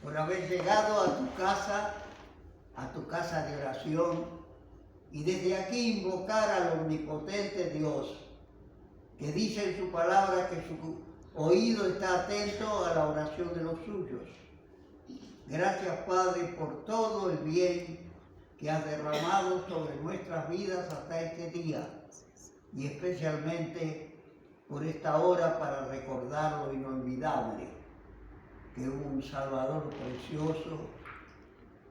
por haber llegado a tu casa de oración, y desde aquí invocar al omnipotente Dios, que dice en su palabra que su oído está atento a la oración de los suyos. Gracias, Padre, por todo el bien que has derramado sobre nuestras vidas hasta este día, y especialmente por esta hora para recordar lo inolvidable, que hubo un Salvador precioso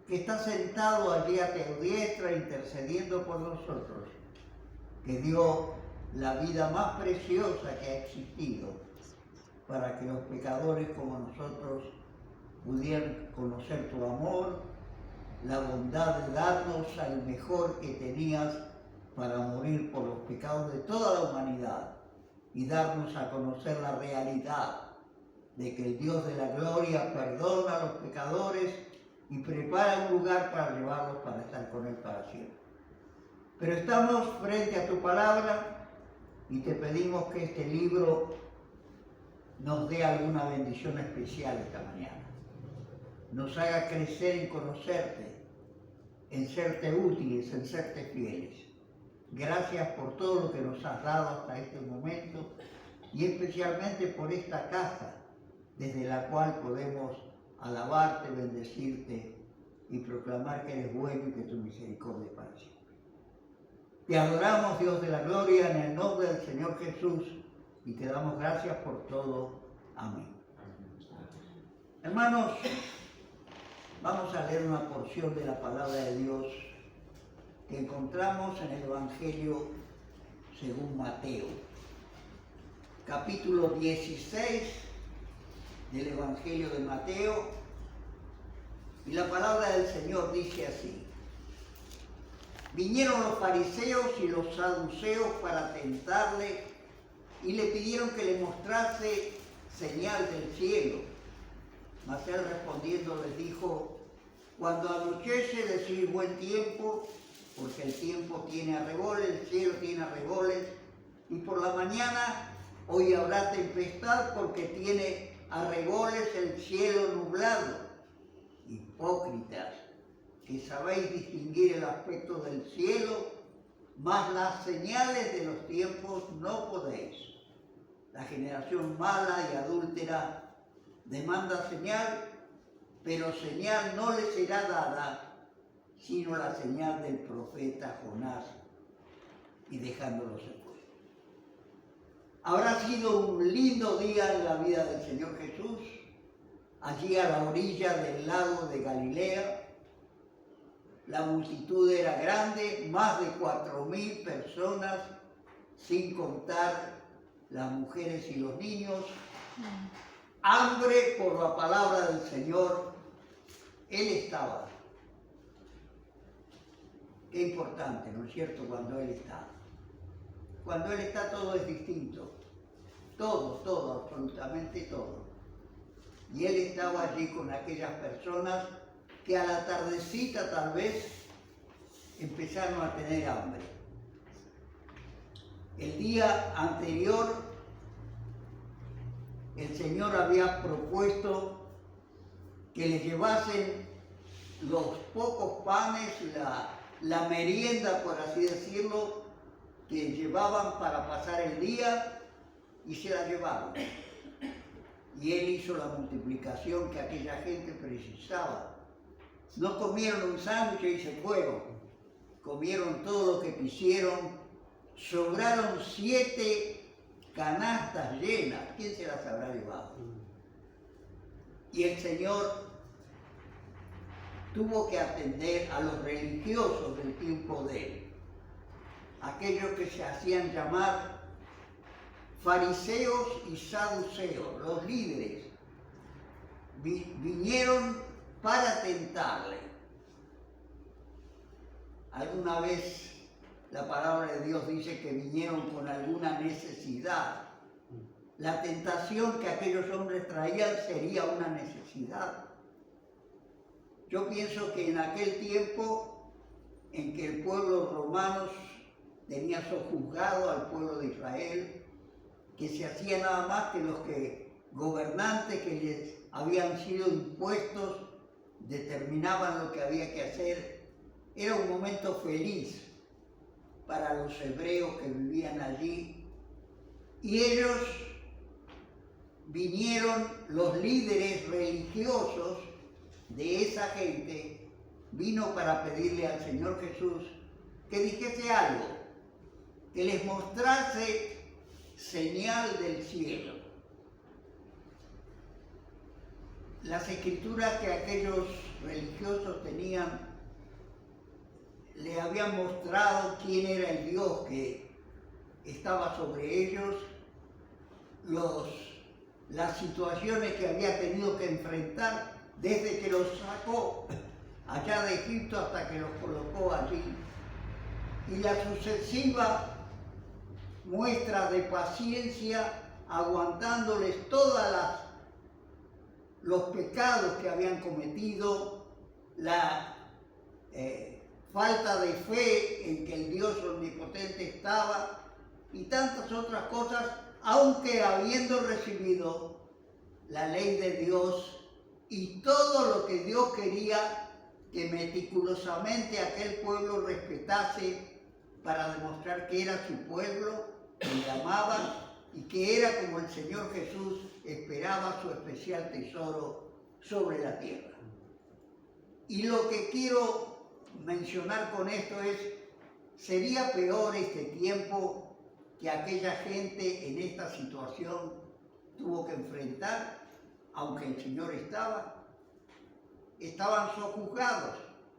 que está sentado allí a tu diestra intercediendo por nosotros, que dio la vida más preciosa que ha existido para que los pecadores como nosotros pudieran conocer tu amor, la bondad de darnos al mejor que tenías para morir por los pecados de toda la humanidad y darnos a conocer la realidad de que el Dios de la gloria perdona a los pecadores y prepara un lugar para llevarlos para estar con Él para siempre. Pero estamos frente a tu palabra y te pedimos que este libro nos dé alguna bendición especial esta mañana. Nos haga crecer en conocerte, en serte útiles, en serte fieles. Gracias por todo lo que nos has dado hasta este momento y especialmente por esta casa desde la cual podemos alabarte, bendecirte y proclamar que eres bueno y que tu misericordia es para siempre. Te adoramos, Dios de la gloria, en el nombre del Señor Jesús, y te damos gracias por todo. Amén. Hermanos, vamos a leer una porción de la palabra de Dios que encontramos en el Evangelio según Mateo, capítulo 16 del Evangelio de Mateo, y la palabra del Señor dice así: Vinieron los fariseos y los saduceos para tentarle y le pidieron que le mostrase señal del cielo. Mas él respondiendo les dijo: cuando anochece decís buen tiempo, porque el tiempo tiene arreboles, el cielo tiene arreboles, y por la mañana hoy habrá tempestad porque tiene arreboles el cielo nublado. Hipócritas, que sabéis distinguir el aspecto del cielo, mas las señales de los tiempos no podéis. La generación mala y adúltera demanda señal, pero señal no le será dada, sino la señal del profeta Jonás. Y dejándolo se fue. Habrá sido un lindo día en la vida del Señor Jesús, allí a la orilla del lago de Galilea. La multitud era grande, más de 4.000 personas, sin contar las mujeres y los niños. Hambre por la palabra del Señor, Él estaba. Qué importante, ¿no es cierto?, cuando Él está. Cuando Él está todo es distinto. Todo, absolutamente todo. Y Él estaba allí con aquellas personas que a la tardecita tal vez empezaron a tener hambre. El día anterior el Señor había propuesto que les llevasen los pocos panes, la merienda, por así decirlo, que llevaban para pasar el día, y se la llevaron. Y Él hizo la multiplicación que aquella gente precisaba. No comieron un sándwich y se fueron. Comieron todo lo que quisieron. Sobraron 7 canastas llenas. ¿Quién se las habrá llevado? Y el Señor tuvo que atender a los religiosos del tiempo de Él. Aquellos que se hacían llamar fariseos y saduceos, los líderes, vinieron para tentarle. Alguna vez la palabra de Dios dice que vinieron con alguna necesidad. La tentación que aquellos hombres traían sería una necesidad. Yo pienso que en aquel tiempo en que el pueblo romano tenía sojuzgado al pueblo de Israel, que se hacía nada más que los gobernantes que les habían sido impuestos, determinaban lo que había que hacer. Era un momento feliz para los hebreos que vivían allí. Y ellos vinieron, los líderes religiosos de esa gente, vino para pedirle al Señor Jesús que dijese algo, que les mostrase señal del cielo. Las escrituras que aquellos religiosos tenían le habían mostrado quién era el Dios que estaba sobre ellos, las situaciones que había tenido que enfrentar desde que los sacó allá de Egipto hasta que los colocó allí. Y la sucesiva muestra de paciencia, aguantándoles todos los pecados que habían cometido, la falta de fe en que el Dios omnipotente estaba y tantas otras cosas, aunque habiendo recibido la ley de Dios y todo lo que Dios quería que meticulosamente aquel pueblo respetase para demostrar que era su pueblo, que le amaba y que era como el Señor Jesús esperaba su especial tesoro sobre la tierra. Y lo que quiero mencionar con esto es, sería peor este tiempo que aquella gente en esta situación tuvo que enfrentar, aunque el Señor estaban sojuzgados,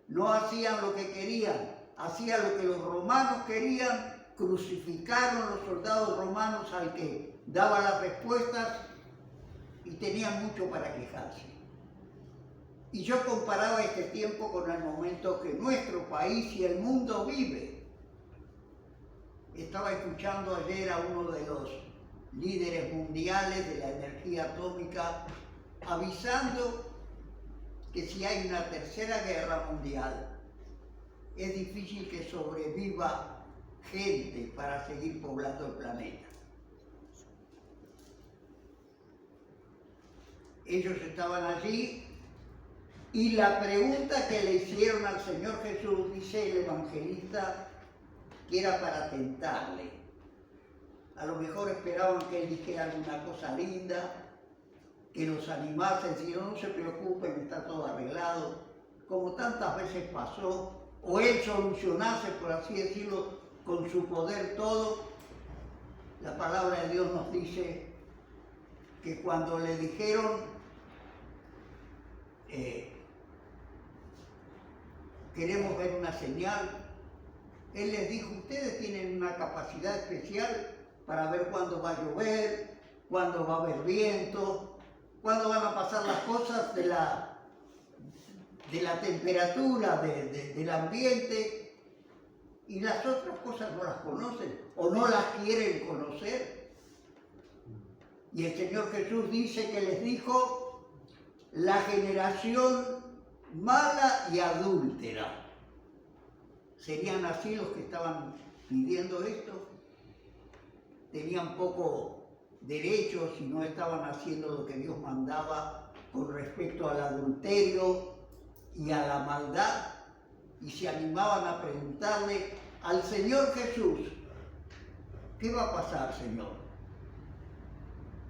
no hacían lo que querían, hacían lo que los romanos querían, crucificaron los soldados romanos al que daba las respuestas y tenían mucho para quejarse. Y yo comparaba este tiempo con el momento que nuestro país y el mundo vive. Estaba escuchando ayer a uno de los líderes mundiales de la energía atómica avisando que si hay una tercera guerra mundial, es difícil que sobreviva gente para seguir poblando el planeta. Ellos estaban allí y la pregunta que le hicieron al Señor Jesús, dice el evangelista, que era para tentarle. A lo mejor esperaban que él dijera alguna cosa linda, que los animase, decían, no se preocupen, está todo arreglado, como tantas veces pasó, o él solucionase, por así decirlo, con su poder todo. La palabra de Dios nos dice que cuando le dijeron, queremos ver una señal, él les dijo, ustedes tienen una capacidad especial para ver cuándo va a llover, cuándo va a haber viento, cuándo van a pasar las cosas de la temperatura, del ambiente, y las otras cosas no las conocen o no las quieren conocer. Y el Señor Jesús dice que les dijo, la generación mala y adúltera. ¿Serían así los que estaban pidiendo esto? Tenían poco derecho si no estaban haciendo lo que Dios mandaba con respecto al adulterio y a la maldad, y se animaban a preguntarle al Señor Jesús, ¿qué va a pasar, Señor?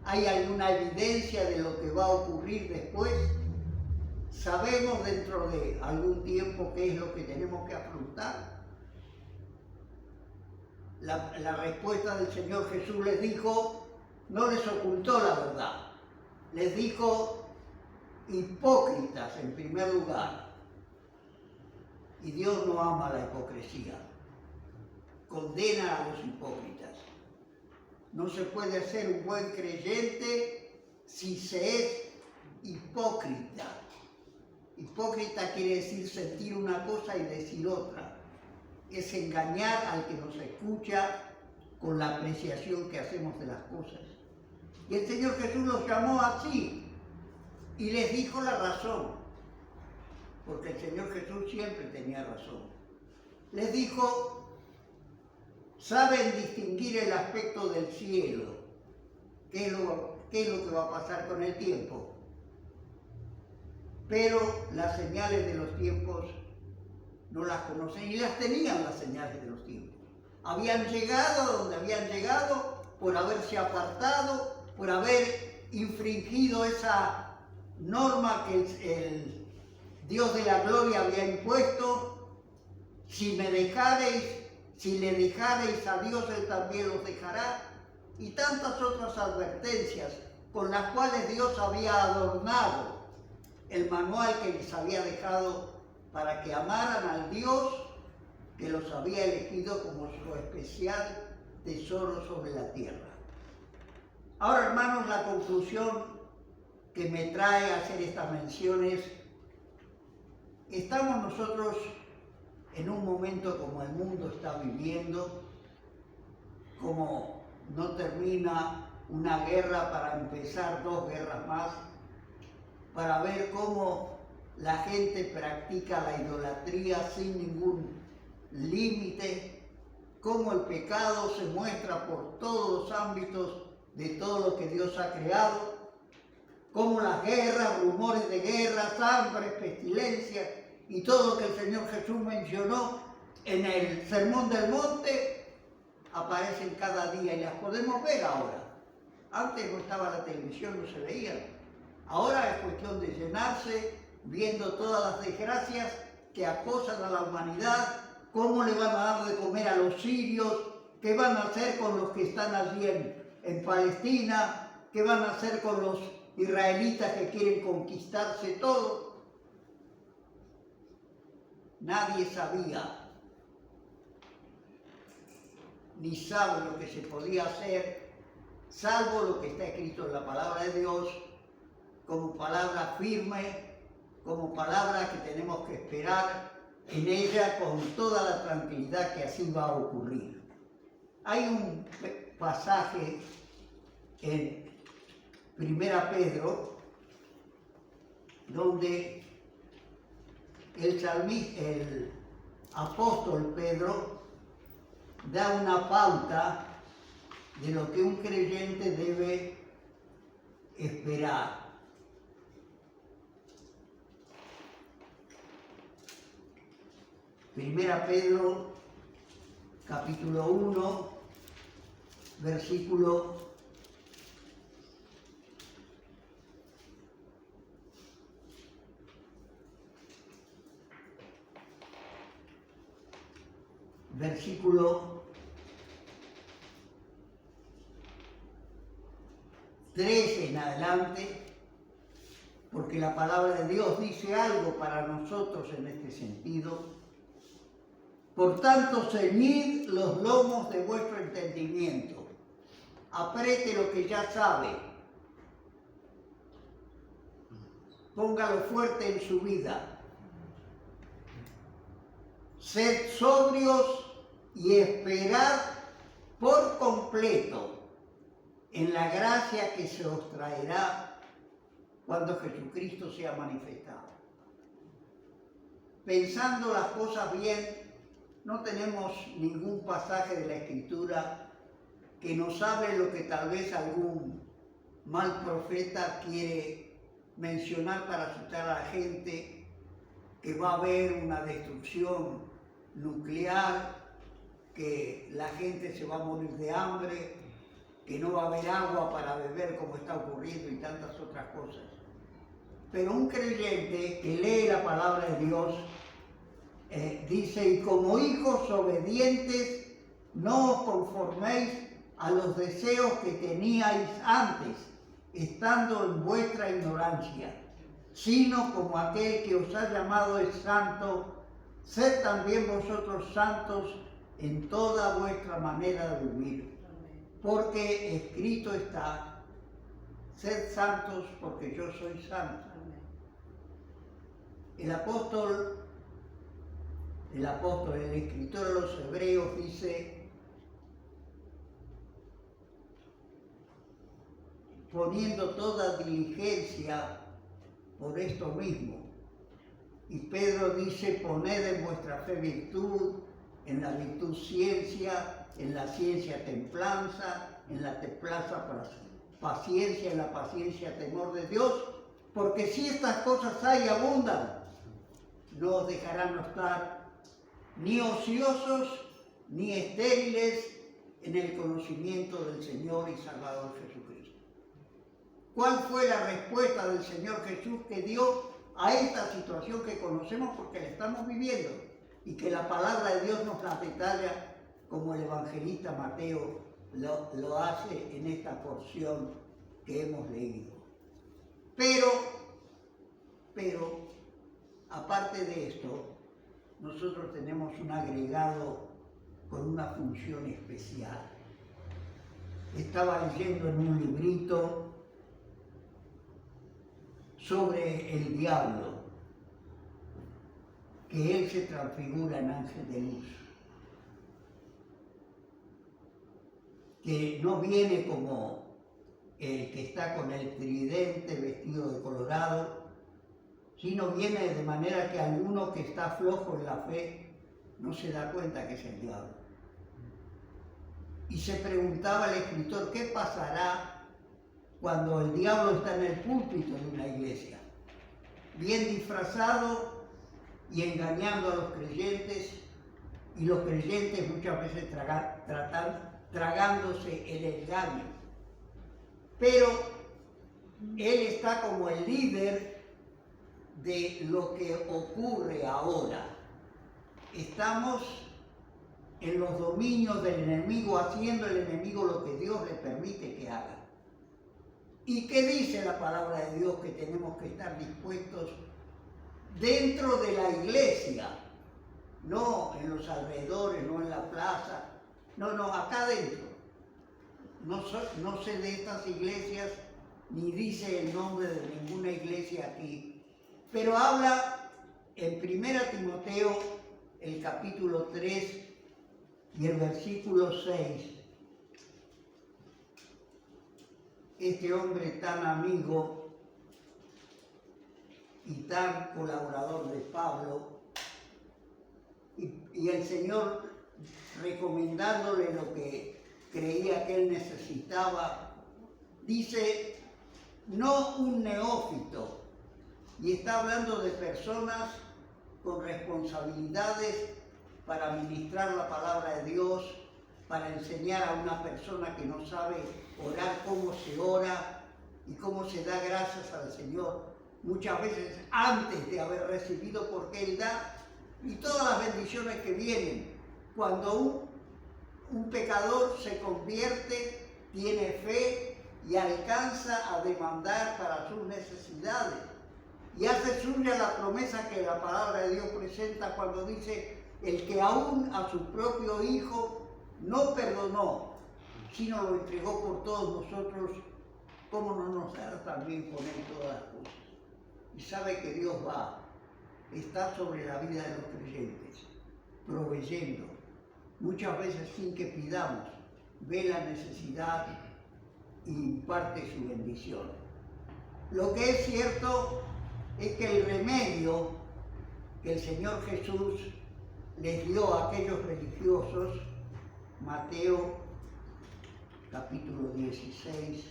¿Hay alguna evidencia de lo que va a ocurrir después? ¿Sabemos dentro de algún tiempo qué es lo que tenemos que afrontar? La respuesta del Señor Jesús les dijo, no les ocultó la verdad, les dijo hipócritas en primer lugar. Y Dios no ama la hipocresía, condena a los hipócritas. No se puede ser un buen creyente si se es hipócrita. Hipócrita quiere decir sentir una cosa y decir otra. Es engañar al que nos escucha con la apreciación que hacemos de las cosas. Y el Señor Jesús los llamó así y les dijo la razón, porque el Señor Jesús siempre tenía razón. Les dijo, saben distinguir el aspecto del cielo. ¿Qué es lo que va a pasar con el tiempo? pero las señales de los tiempos no las conocen, y las tenían las señales de los tiempos. Habían llegado a donde habían llegado por haberse apartado, por haber infringido esa norma que el Dios de la gloria había impuesto. Si le dejareis a Dios, Él también los dejará. Y tantas otras advertencias con las cuales Dios había adornado el manual que les había dejado para que amaran al Dios que los había elegido como su especial tesoro sobre la tierra. Ahora, hermanos, la conclusión que me trae a hacer estas menciones: estamos nosotros en un momento como el mundo está viviendo, como no termina una guerra para empezar 2 guerras más, para ver cómo la gente practica la idolatría sin ningún límite, cómo el pecado se muestra por todos los ámbitos de todo lo que Dios ha creado, cómo las guerras, rumores de guerras, hambre, pestilencia y todo lo que el Señor Jesús mencionó en el Sermón del Monte aparecen cada día y las podemos ver ahora. Antes no estaba la televisión, no se veían. Ahora es cuestión de llenarse viendo todas las desgracias que acosan a la humanidad, cómo le van a dar de comer a los sirios, qué van a hacer con los que están allí en Palestina, qué van a hacer con los israelitas que quieren conquistarse todo. Nadie sabía, ni sabe lo que se podía hacer, salvo lo que está escrito en la palabra de Dios, como palabra firme, como palabra que tenemos que esperar en ella con toda la tranquilidad que así va a ocurrir. Hay un pasaje en 1 Pedro donde el apóstol Pedro da una pauta de lo que un creyente debe esperar. Primera Pedro, capítulo 1, versículo 3 en adelante, porque la palabra de Dios dice algo para nosotros en este sentido. Por tanto, ceñid los lomos de vuestro entendimiento, apriete lo que ya sabe, póngalo fuerte en su vida, sed sobrios y esperad por completo en la gracia que se os traerá cuando Jesucristo sea manifestado. Pensando las cosas bien, no tenemos ningún pasaje de la Escritura que nos hable lo que tal vez algún mal profeta quiere mencionar para asustar a la gente, que va a haber una destrucción nuclear, que la gente se va a morir de hambre, que no va a haber agua para beber como está ocurriendo y tantas otras cosas. Pero un creyente que lee la palabra de Dios dice: y como hijos obedientes, no os conforméis a los deseos que teníais antes, estando en vuestra ignorancia, sino como aquel que os ha llamado es santo, sed también vosotros santos en toda vuestra manera de vivir. Porque escrito está: sed santos porque yo soy santo. El escritor de los Hebreos dice, poniendo toda diligencia por esto mismo. Y Pedro dice: poned en vuestra fe virtud, en la virtud ciencia, en la ciencia templanza, en la templanza paciencia, en la paciencia temor de Dios. Porque si estas cosas hay y abundan, no os dejarán estar ni ociosos ni estériles en el conocimiento del Señor y Salvador Jesucristo. ¿Cuál fue la respuesta del Señor Jesús que dio a esta situación que conocemos porque la estamos viviendo y que la palabra de Dios nos la detalla como el evangelista Mateo lo hace en esta porción que hemos leído? Pero, aparte de esto, nosotros tenemos un agregado con una función especial. Estaba leyendo en un librito sobre el diablo, que él se transfigura en ángel de luz, que no viene como el que está con el tridente vestido de colorado, sino viene de manera que alguno que está flojo en la fe no se da cuenta que es el diablo. Y se preguntaba el escritor, ¿qué pasará cuando el diablo está en el púlpito de una iglesia? Bien disfrazado y engañando a los creyentes, y los creyentes muchas veces tragándose el engaño. Pero él está como el líder de lo que ocurre ahora. Estamos en los dominios del enemigo, haciendo el enemigo lo que Dios le permite que haga. ¿Y qué dice la palabra de Dios? Que tenemos que estar dispuestos dentro de la iglesia, no en los alrededores, no en la plaza, no, acá dentro. No sé de estas iglesias, ni dice el nombre de ninguna iglesia aquí, pero habla en 1 Timoteo, el capítulo 3 y el versículo 6. Este hombre tan amigo y tan colaborador de Pablo, y el Señor recomendándole lo que creía que él necesitaba, dice, no un neófito, y está hablando de personas con responsabilidades para ministrar la palabra de Dios, para enseñar a una persona que no sabe orar cómo se ora y cómo se da gracias al Señor, muchas veces antes de haber recibido, porque Él da, y todas las bendiciones que vienen cuando un pecador se convierte, tiene fe y alcanza a demandar para sus necesidades. Y hace suya la promesa que la palabra de Dios presenta cuando dice, el que aún a su propio Hijo no perdonó, sino lo entregó por todos nosotros, ¿cómo no nos dará también con Él todas las cosas? Y sabe que Dios está sobre la vida de los creyentes, proveyendo, muchas veces sin que pidamos, ve la necesidad y imparte su bendición. Lo que es cierto es que el remedio que el Señor Jesús les dio a aquellos religiosos, Mateo capítulo 16,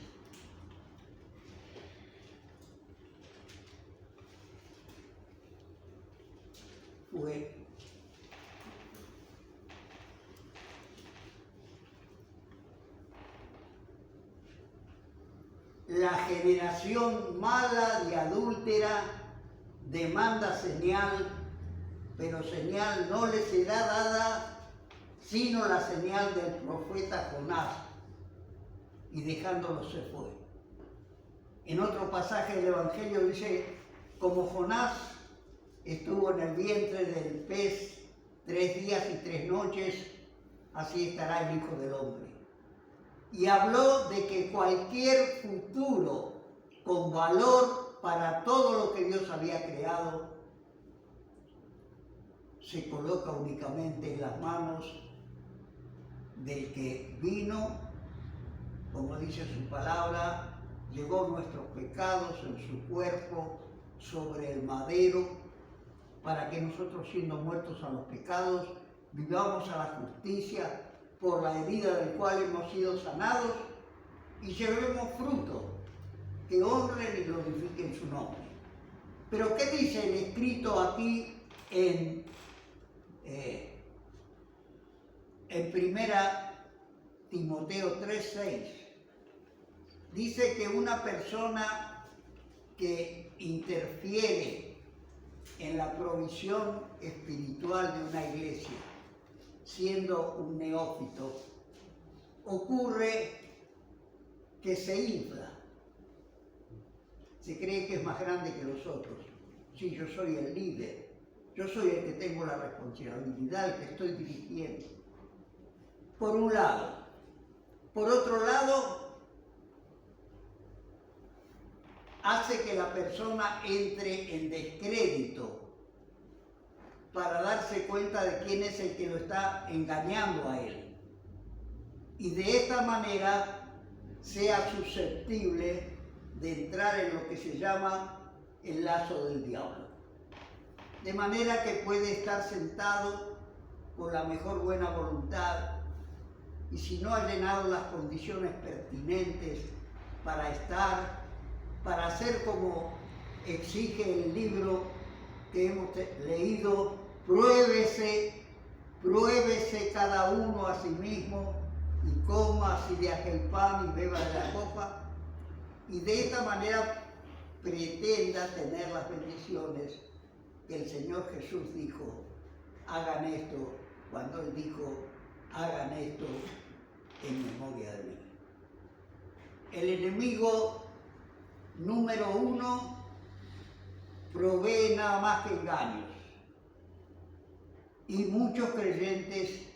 fue la generación mala y adúltera demanda señal, pero señal no le será dada sino la señal del profeta Jonás, y dejándolo se fue. En otro pasaje del Evangelio dice, como Jonás estuvo en el vientre del pez 3 días y 3 noches, así estará el Hijo del Hombre. Y habló de que cualquier futuro con valor para todo lo que Dios había creado se coloca únicamente en las manos del que vino, como dice su palabra, llevó nuestros pecados en su cuerpo sobre el madero, para que nosotros, siendo muertos a los pecados, vivamos a la justicia, por la herida del cual hemos sido sanados, y llevemos fruto, que honren y glorifiquen su nombre. Pero ¿qué dice el escrito aquí en primera Timoteo 3:6? Dice que una persona que interfiere en la provisión espiritual de una iglesia, siendo un neófito, ocurre que se infla. Se cree que es más grande que los otros. Sí, yo soy el líder, yo soy el que tengo la responsabilidad, el que estoy dirigiendo. Por un lado. Por otro lado, hace que la persona entre en descrédito para darse cuenta de quién es el que lo está engañando a él. Y de esta manera sea susceptible de entrar en lo que se llama el lazo del diablo. De manera que puede estar sentado con la mejor buena voluntad y si no ha llenado las condiciones pertinentes para estar, para hacer como exige el libro que hemos leído, pruébese cada uno a sí mismo y coma así de aquel pan y beba de la copa, y de esta manera pretenda tener las bendiciones que el Señor Jesús dijo, hagan esto, cuando Él dijo, hagan esto en memoria de mí. El enemigo número 1 provee nada más que engaños. Y muchos creyentes,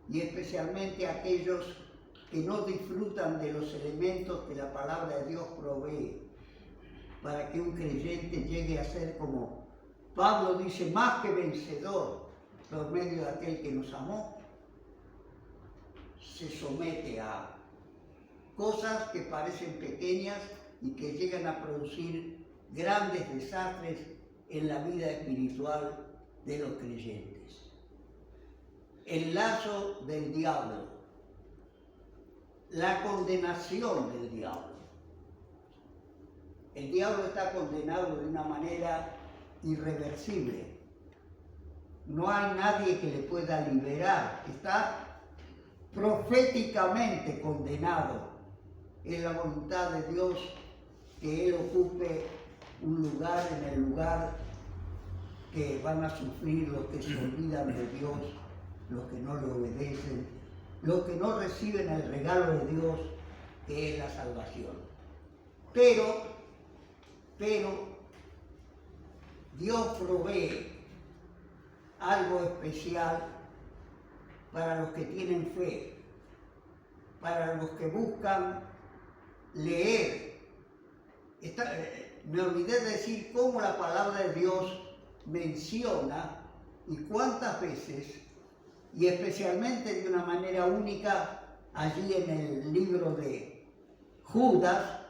y especialmente aquellos que no disfrutan de los elementos que la palabra de Dios provee, para que un creyente llegue a ser como Pablo dice, más que vencedor por medio de aquel que nos amó, se somete a cosas que parecen pequeñas y que llegan a producir grandes desastres en la vida espiritual de los creyentes. El lazo del diablo, la condenación del diablo. El diablo está condenado de una manera irreversible. No hay nadie que le pueda liberar. Está proféticamente condenado. Es la voluntad de Dios que Él ocupe un lugar en el lugar que van a sufrir los que se olvidan de Dios, los que no le obedecen, los que no reciben el regalo de Dios, que es la salvación. Pero Dios provee algo especial para los que tienen fe, para los que buscan leer. Me olvidé de decir cómo la palabra de Dios menciona y cuántas veces, y especialmente de una manera única allí en el libro de Judas,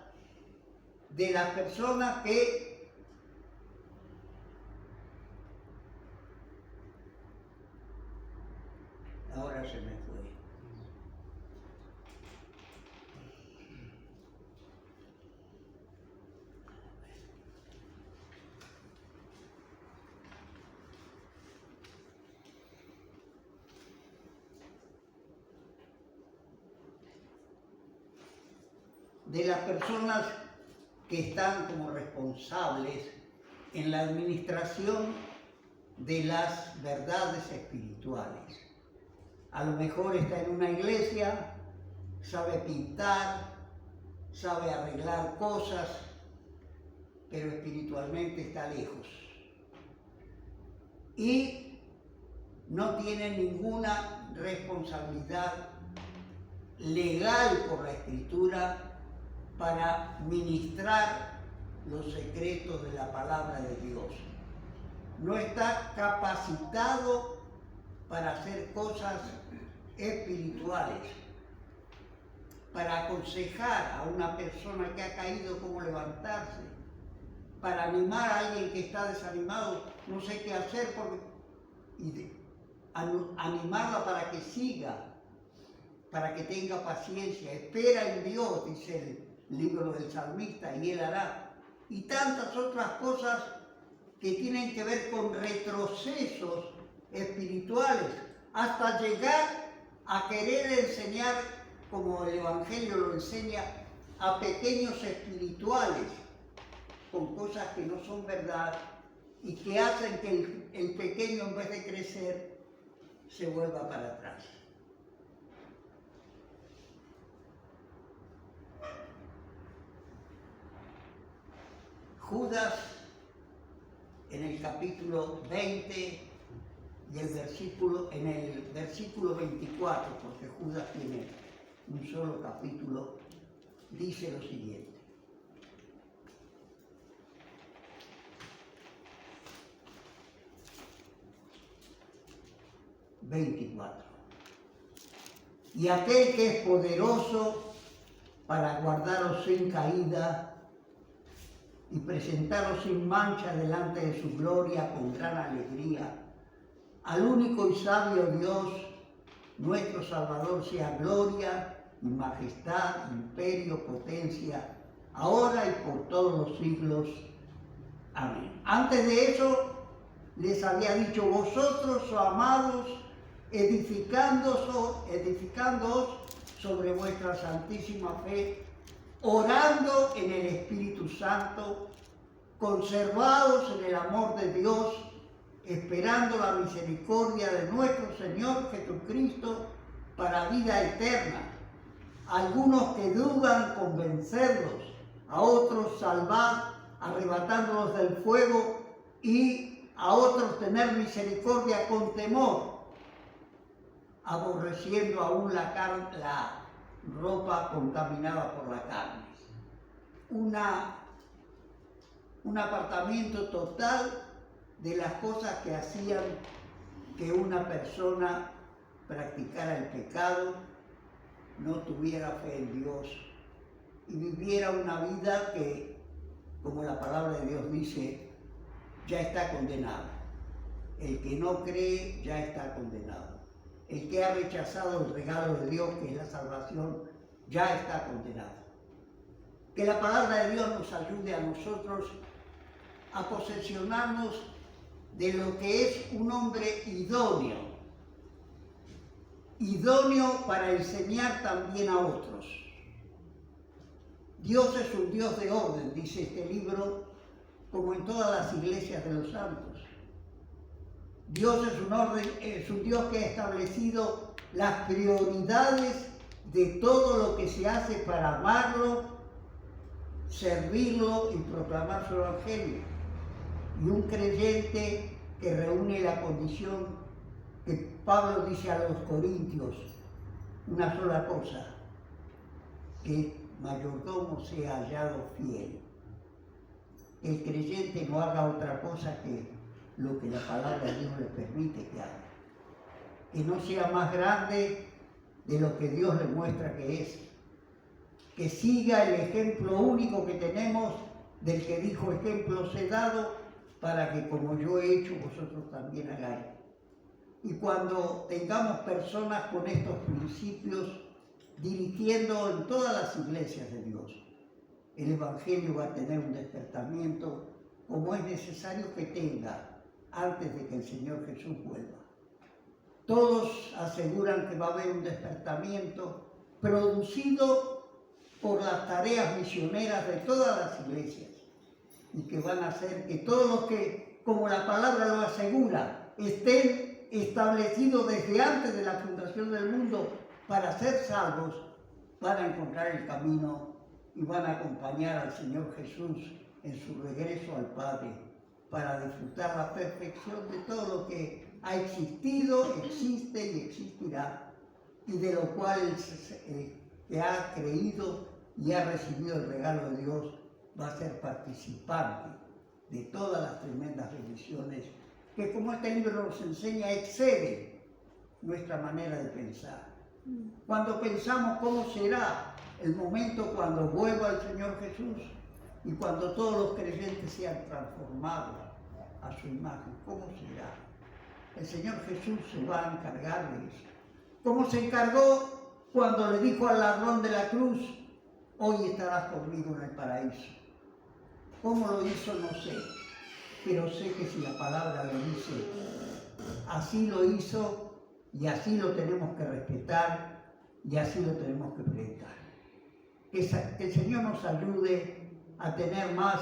de las personas que ahora se me fue. De las personas que están como responsables en la administración de las verdades espirituales. A lo mejor está en una iglesia, sabe pintar, sabe arreglar cosas, pero espiritualmente está lejos. Y no tiene ninguna responsabilidad legal por la Escritura para ministrar los secretos de la palabra de Dios. No está capacitado para hacer cosas espirituales, para aconsejar a una persona que ha caído cómo levantarse, para animar a alguien que está desanimado, no sé qué hacer, y animarla para que siga, para que tenga paciencia. Espera en Dios, dice libro del salmista, y Él hará. Y tantas otras cosas que tienen que ver con retrocesos espirituales, hasta llegar a querer enseñar, como el Evangelio lo enseña, a pequeños espirituales, con cosas que no son verdad y que hacen que el pequeño, en vez de crecer, se vuelva para atrás. Judas, en el capítulo 20 y en el versículo 24, porque Judas tiene un solo capítulo, dice lo siguiente. Y aquel que es poderoso para guardaros sin caída y presentaros sin mancha delante de su gloria con gran alegría, al único y sabio Dios, nuestro Salvador, sea gloria y majestad, imperio, potencia, ahora y por todos los siglos. Amén. Antes de eso, les había dicho: vosotros, oh amados, edificándoos sobre vuestra santísima fe, orando en el Espíritu Santo, conservados en el amor de Dios, esperando la misericordia de nuestro Señor Jesucristo para vida eterna. Algunos que dudan, convencerlos; a otros salvad, arrebatándolos del fuego; y a otros tener misericordia con temor, aborreciendo aún la ropa contaminada por la carne. Un apartamiento total de las cosas que hacían que una persona practicara el pecado, no tuviera fe en Dios y viviera una vida que, como la palabra de Dios dice, ya está condenado. El que no cree ya está condenado. El que ha rechazado el regalo de Dios, que es la salvación, ya está condenado. Que la palabra de Dios nos ayude a nosotros a posesionarnos de lo que es un hombre idóneo, idóneo para enseñar también a otros. Dios es un Dios de orden, dice este libro, como en todas las iglesias de los santos. Dios es un Dios que ha establecido las prioridades de todo lo que se hace para amarlo, servirlo y proclamar su evangelio. Y un creyente que reúne la condición que Pablo dice a los corintios, una sola cosa: que mayordomo sea hallado fiel. El creyente no haga otra cosa que lo que la palabra de Dios le permite que haga. Que no sea más grande de lo que Dios le muestra que es. Que siga el ejemplo único que tenemos del que dijo: ejemplos he dado para que como yo he hecho, vosotros también hagáis. Y cuando tengamos personas con estos principios dirigiendo en todas las iglesias de Dios, el Evangelio va a tener un despertamiento como es necesario que tenga antes de que el Señor Jesús vuelva. Todos aseguran que va a haber un despertamiento producido por las tareas misioneras de todas las iglesias, y que van a hacer que todos los que, como la palabra lo asegura, estén establecidos desde antes de la fundación del mundo para ser salvos, van a encontrar el camino y van a acompañar al Señor Jesús en su regreso al Padre, para disfrutar la perfección de todo lo que ha existido, existe y existirá, y de lo cual el que ha creído y ha recibido el regalo de Dios va a ser participante de todas las tremendas bendiciones que, como este libro nos enseña, exceden nuestra manera de pensar. Cuando pensamos cómo será el momento cuando vuelva el Señor Jesús y cuando todos los creyentes sean transformados a su imagen, ¿cómo será? El Señor Jesús se va a encargar de eso. Como se encargó cuando le dijo al ladrón de la cruz: hoy estarás conmigo en el paraíso. ¿Cómo lo hizo? No sé, pero sé que si la palabra lo dice, así lo hizo y así lo tenemos que respetar y así lo tenemos que predicar. Que el Señor nos ayude a tener más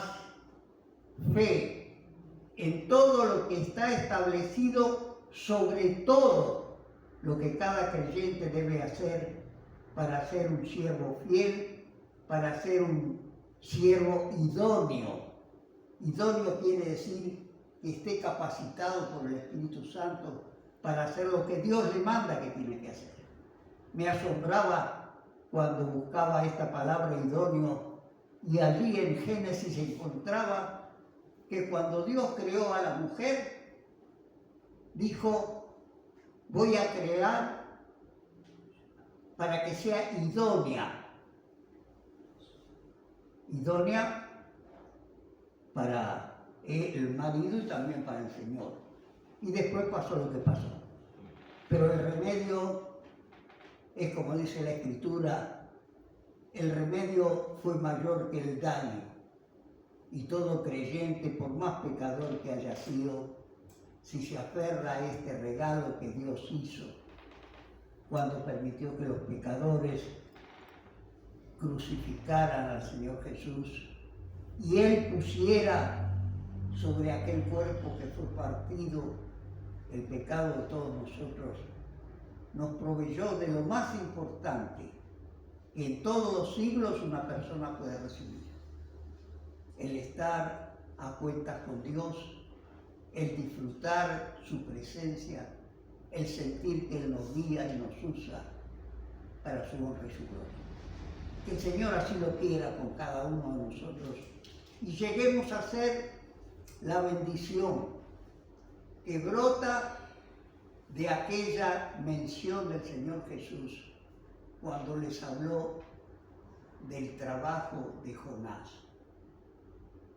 fe en todo lo que está establecido, sobre todo lo que cada creyente debe hacer para ser un siervo fiel, para ser un siervo idóneo. Idóneo quiere decir que esté capacitado por el Espíritu Santo para hacer lo que Dios le manda que tiene que hacer. Me asombraba cuando buscaba esta palabra idóneo y allí en Génesis se encontraba que cuando Dios creó a la mujer, dijo, voy a crear para que sea idónea. Idónea para el marido y también para el Señor. Y después pasó lo que pasó. Pero el remedio es como dice la Escritura, el remedio fue mayor que el daño. Y todo creyente, por más pecador que haya sido, si se aferra a este regalo que Dios hizo, cuando permitió que los pecadores crucificaran al Señor Jesús, y Él pusiera sobre aquel cuerpo que fue partido el pecado de todos nosotros, nos proveyó de lo más importante que en todos los siglos una persona puede recibir. El estar a cuentas con Dios, el disfrutar su presencia, el sentir que Él nos guía y nos usa para su honra y su gloria. Que el Señor así lo quiera con cada uno de nosotros y lleguemos a ser la bendición que brota de aquella mención del Señor Jesús cuando les habló del trabajo de Jonás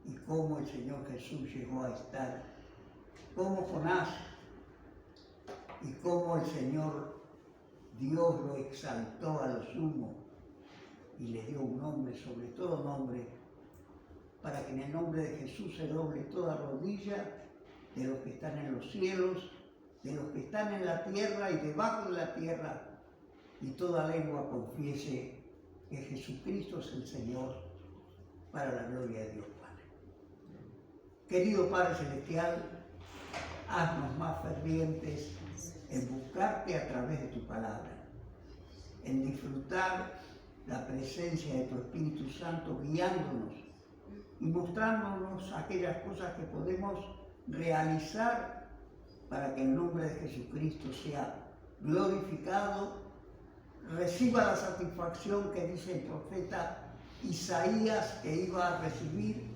y cómo el Señor Jesús llegó a estar, cómo Jonás y cómo el Señor Dios lo exaltó a lo sumo y le dio un nombre sobre todo nombre, para que en el nombre de Jesús se doble toda rodilla de los que están en los cielos, de los que están en la tierra y debajo de la tierra, y toda lengua confiese que Jesucristo es el Señor, para la gloria de Dios Padre. Querido Padre Celestial, haznos más fervientes en buscarte a través de tu palabra, en disfrutar la presencia de tu Espíritu Santo guiándonos y mostrándonos aquellas cosas que podemos realizar para que el nombre de Jesucristo sea glorificado, reciba la satisfacción que dice el profeta Isaías que iba a recibir,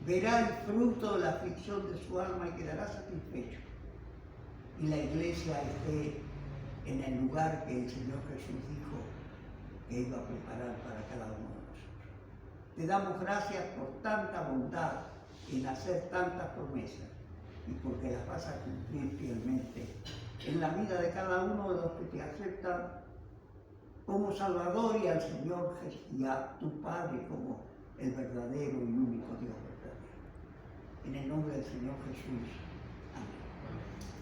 verá el fruto de la aflicción de su alma y quedará satisfecho. Y la iglesia esté en el lugar que el Señor Jesús dijo que iba a preparar para cada uno de nosotros. Te damos gracias por tanta bondad en hacer tantas promesas y porque las vas a cumplir fielmente en la vida de cada uno de los que te aceptan como Salvador y al Señor y a tu Padre como el verdadero y único Dios verdadero. En el nombre del Señor Jesús. Amén.